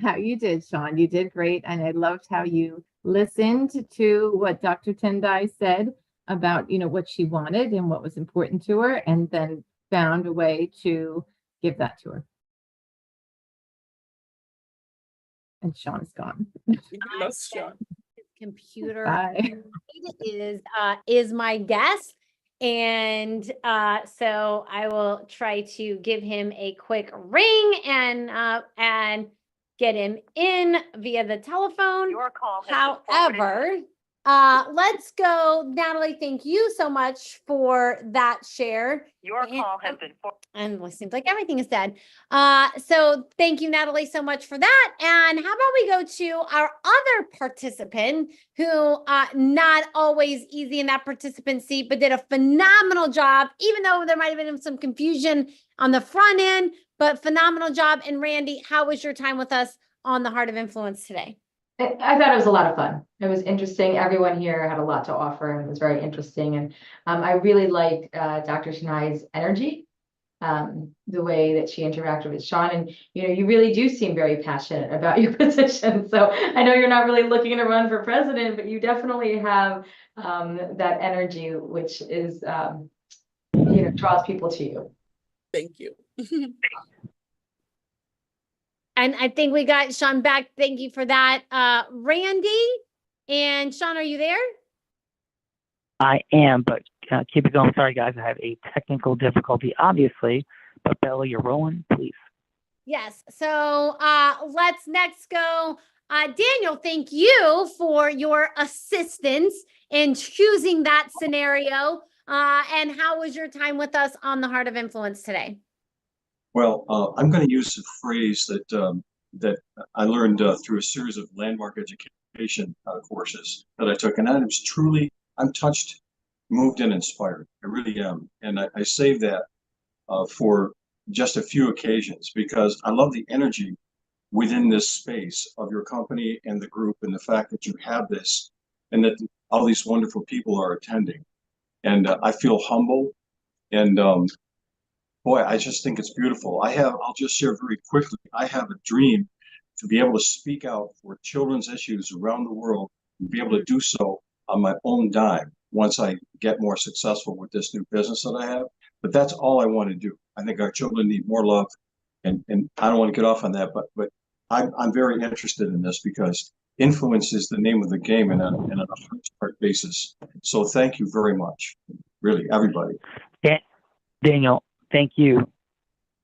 how you did, Sean, you did great. And I loved how you listened to what Dr. Tendai said about, what she wanted and what was important to her, and then found a way to give that to her. And Sean is gone. Lost Sean. Computer Bye. is my guest, and so I will try to give him a quick ring and get him in via the telephone. Your call. However, let's go, Natalie. Thank you so much for that share. Your call has been. And it seems like everything is dead. So thank you, Natalie, so much for that. And how about we go to our other participant who not always easy in that participant seat, but did a phenomenal job, even though there might have been some confusion on the front end, but phenomenal job. And Randy, how was your time with us on the Heart of Influence today? I thought it was a lot of fun. It was interesting. Everyone here had a lot to offer, and it was very interesting. And I really liked Dr. Tendai's energy, the way that she interacted with Sean. And, you really do seem very passionate about your position. So I know you're not really looking to run for president, but you definitely have that energy, which is, draws people to you. Thank you. And I think we got Sean back. Thank you for that. Randy and Sean, are you there? I am, but keep it going. Sorry, guys. I have a technical difficulty, obviously. But Bella, you're rolling, please. Yes. So let's next go. Daniel, thank you for your assistance in choosing that scenario. And how was your time with us on the Heart of Influence today? Well, I'm going to use a phrase that I learned through a series of landmark education courses that I took, and that was truly, I'm touched, moved, and inspired. I really am, and I save that for just a few occasions, because I love the energy within this space of your company and the group, and the fact that you have this and that all these wonderful people are attending. And I feel humble, and boy, I just think it's beautiful. I'll just share very quickly, I have a dream to be able to speak out for children's issues around the world and be able to do so on my own dime once I get more successful with this new business that I have. But that's all I want to do. I think our children need more love, and I don't want to get off on that, but I'm very interested in this because influence is the name of the game and on a heart basis. So thank you very much, really, everybody. Daniel, thank you.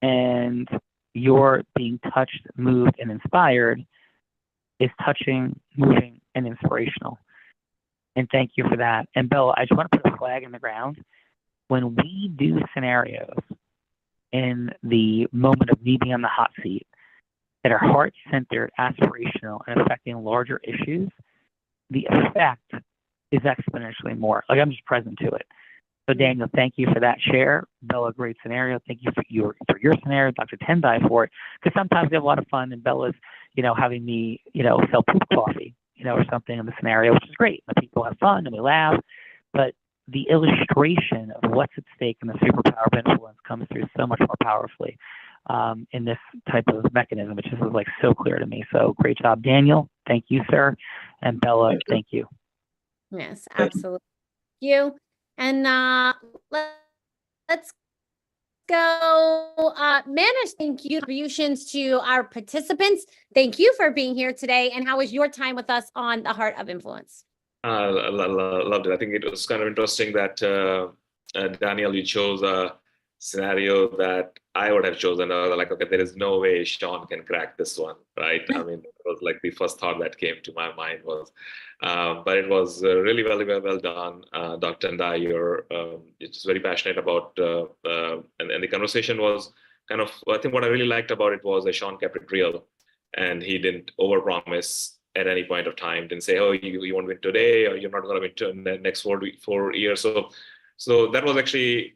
And your being touched, moved, and inspired is touching, moving, and inspirational. And thank you for that. And Bella, I just want to put a flag in the ground. When we do scenarios in the moment of me being on the hot seat that are heart-centered, aspirational, and affecting larger issues, the effect is exponentially more. Like, I'm just present to it. So Daniel, thank you for that share. Bella, great scenario. Thank you for your scenario, Dr. Tendai for it. Because sometimes we have a lot of fun, and Bella's, having me, sell poop coffee, or something in the scenario, which is great. The people have fun and we laugh. But the illustration of what's at stake in the superpower of influence comes through so much more powerfully in this type of mechanism, which is like so clear to me. So great job, Daniel. Thank you, sir. And Bella, thank you. Yes, absolutely. Thank you. And let's go. Manish, thank you. Contributions to our participants. Thank you for being here today. And how was your time with us on the Heart of Influence? I loved it. I think it was kind of interesting that Daniel, you chose a scenario that I would have chosen. I was like, okay, there is no way Sean can crack this one, right? I mean, it was like the first thought that came to my mind was, but it was really well done. Dr. Tendai, you're just very passionate about, and the conversation was kind of, I think what I really liked about it was that Sean kept it real, and he didn't overpromise at any point of time. Didn't say, oh, you won't win today, or you're not going to win in the next 4 years. So that was actually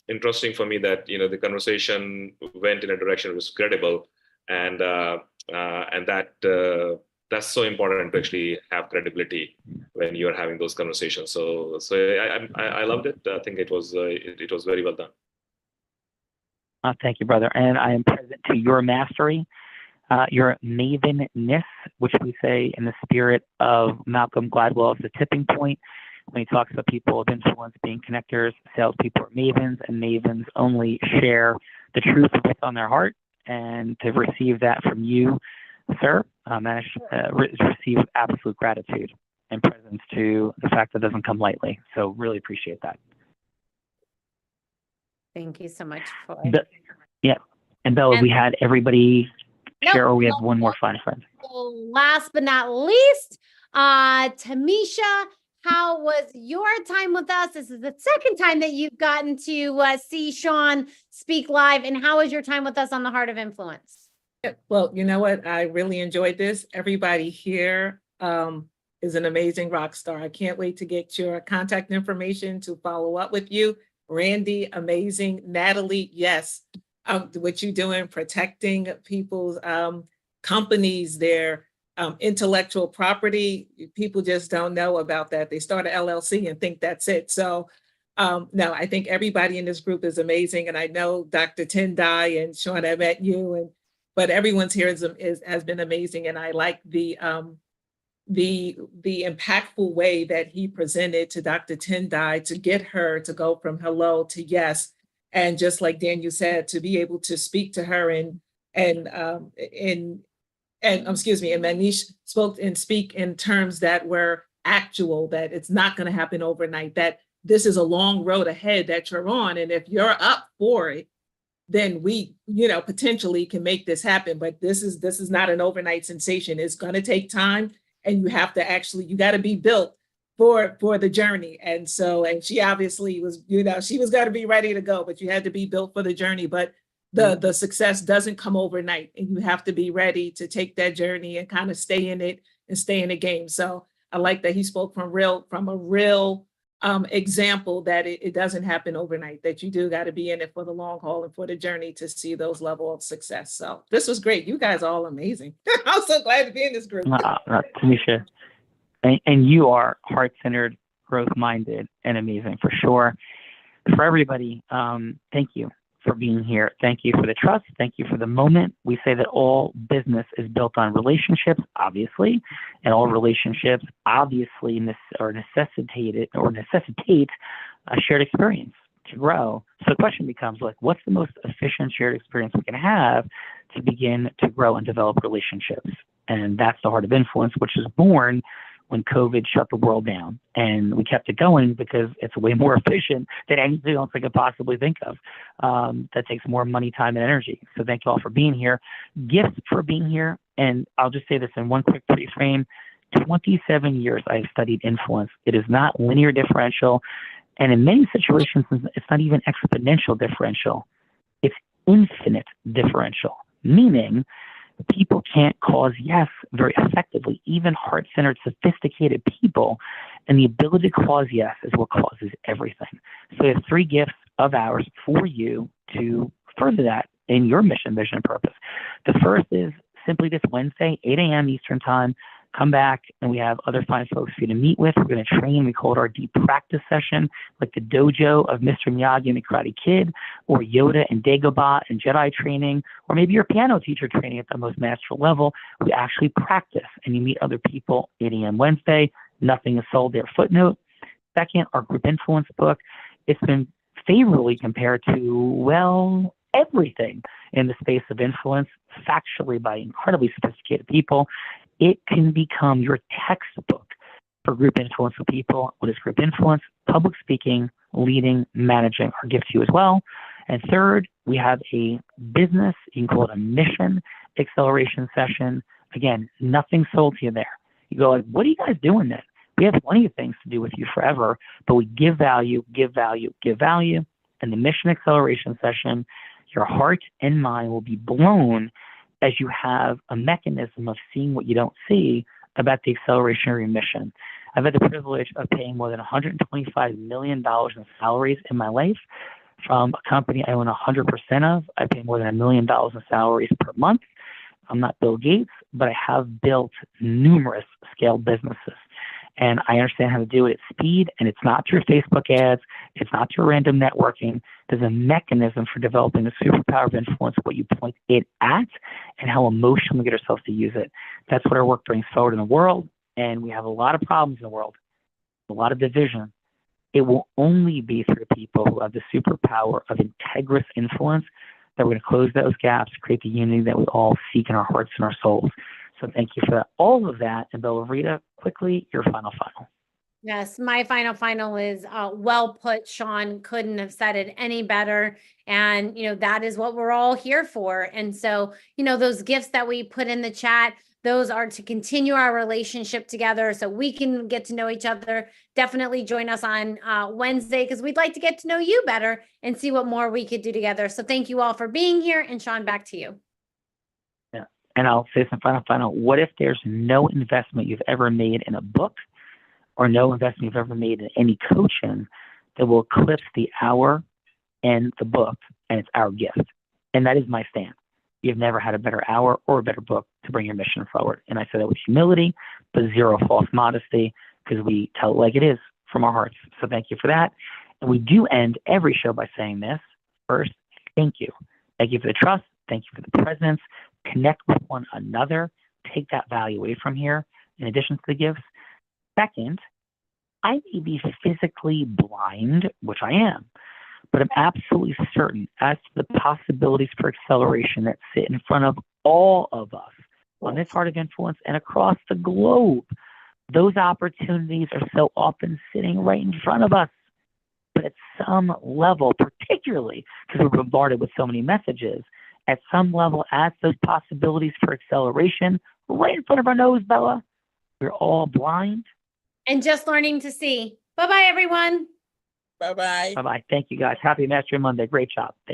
interesting for me that the conversation went in a direction that was credible, and that's so important to actually have credibility when you're having those conversations. So I loved it. I think it was very well done. Thank you, brother. And I am present to your mastery, your mavenness, which we say in the spirit of Malcolm Gladwell, is the tipping point. When he talks about people of influence being connectors, salespeople are mavens, and mavens only share the truth of what's on their heart. And to receive that from you, sir, Manish, receive absolute gratitude and presence to the fact that doesn't come lightly. So really appreciate that. Thank you so much for yeah. And Bella, we had everybody share, or we have one more final friend. Last but not least, Tamisha, how was your time with us? This is the second time that you've gotten to see Sean speak live. And how was your time with us on the Heart of Influence? Well, you know what? I really enjoyed this. Everybody here is an amazing rock star. I can't wait to get your contact information to follow up with you. Randy, amazing. Natalie, yes. What you're doing, protecting people's companies, their intellectual property. People just don't know about that. They start an LLC and think that's it. So no, I think everybody in this group is amazing. And I know Dr. Tendai and Sean, I met you, but everyone's here has been amazing. And I like the impactful way that he presented to Dr. Tendai to get her to go from hello to yes. And just like Daniel said, to be able to speak to her and Manish spoke and speak in terms that were actual, that it's not going to happen overnight, that this is a long road ahead that you're on. And if you're up for it, then we, potentially can make this happen. But this is not an overnight sensation. It's going to take time, and you have to you got to be built for the journey. And she obviously was, she was going to be ready to go, but you had to be built for the journey. But the success doesn't come overnight, and you have to be ready to take that journey and kind of stay in it and stay in the game. So I like that he spoke from a real example that it doesn't happen overnight, that you do got to be in it for the long haul and for the journey to see those level of success. So this was great. You guys are all amazing. I'm so glad to be in this group. Tanisha, and you are heart-centered, growth-minded, and amazing for sure. For everybody, thank you for being here. Thank you for the trust. Thank you for the moment. We say that all business is built on relationships, obviously, and all relationships obviously necessitate a shared experience to grow. So the question becomes like, what's the most efficient shared experience we can have to begin to grow and develop relationships? And that's the Heart of Influence, which is born when COVID shut the world down. And we kept it going because it's way more efficient than anything else I could possibly think of. That takes more money, time, and energy. So thank you all for being here. Gifts for being here. And I'll just say this in one quick freeze frame. 27 years I've studied influence. It is not linear differential. And in many situations, it's not even exponential differential. It's infinite differential, meaning people can't cause yes very effectively, even heart-centered, sophisticated people. And the ability to cause yes is what causes everything. So we have 3 gifts of ours for you to further that in your mission, vision, and purpose. The first is simply this Wednesday, 8 a.m. Eastern Time. Come back, and we have other fine folks for you to meet with. We're going to train. We call it our deep practice session, like the dojo of Mr. Miyagi and the Karate Kid, or Yoda and Dagobah and Jedi training, or maybe your piano teacher training at the most masterful level. We actually practice, and you meet other people. 8 a.m. Wednesday. Nothing is sold there. Footnote. Second, our group influence book. It's been favorably compared to, well, everything in the space of influence, factually by incredibly sophisticated people. It can become your textbook for group influence with people. What is group influence? Public speaking, leading, managing our gift to you as well. And third, we have a business, you can call it a mission acceleration session. Again, nothing sold to you there. You go like, what are you guys doing then? We have plenty of things to do with you forever, but we give value, give value, give value. And the mission acceleration session, your heart and mind will be blown as you have a mechanism of seeing what you don't see about the acceleration of your mission. I've had the privilege of paying more than $125 million in salaries in my life from a company I own 100% of. I pay more than $1 million in salaries per month. I'm not Bill Gates, but I have built numerous scaled businesses. And I understand how to do it at speed, and it's not through Facebook ads. It's not through random networking. There's a mechanism for developing the superpower of influence, what you point it at, and how emotionally we get ourselves to use it. That's what our work brings forward in the world, and we have a lot of problems in the world, a lot of division. It will only be through people who have the superpower of integrous influence that we're going to close those gaps, create the unity that we all seek in our hearts and our souls. So thank you for that. All of that. And Bella Rita, quickly, your final. Yes, my final is well put, Sean. Couldn't have said it any better. And, that is what we're all here for. And so, those gifts that we put in the chat, those are to continue our relationship together so we can get to know each other. Definitely join us on Wednesday because we'd like to get to know you better and see what more we could do together. So thank you all for being here. And Sean, back to you. And I'll say some final. What if there's no investment you've ever made in a book or no investment you've ever made in any coaching that will eclipse the hour and the book, and it's our gift? And that is my stand. You've never had a better hour or a better book to bring your mission forward. And I say that with humility, but zero false modesty, because we tell it like it is from our hearts. So thank you for that. And we do end every show by saying this. First, thank you. Thank you for the trust. Thank you for the presence. Connect with one another. Take that value away from here, in addition to the gifts. Second, I may be physically blind, which I am, but I'm absolutely certain as to the possibilities for acceleration that sit in front of all of us on this Heart of Influence and across the globe. Those opportunities are so often sitting right in front of us. But at some level, particularly because we're bombarded with so many messages, at some level, as those possibilities for acceleration right in front of our nose, Bella, we're all blind. And just learning to see. Bye-bye, everyone. Bye-bye. Bye-bye. Thank you, guys. Happy Mastery Monday. Great job. Thank you.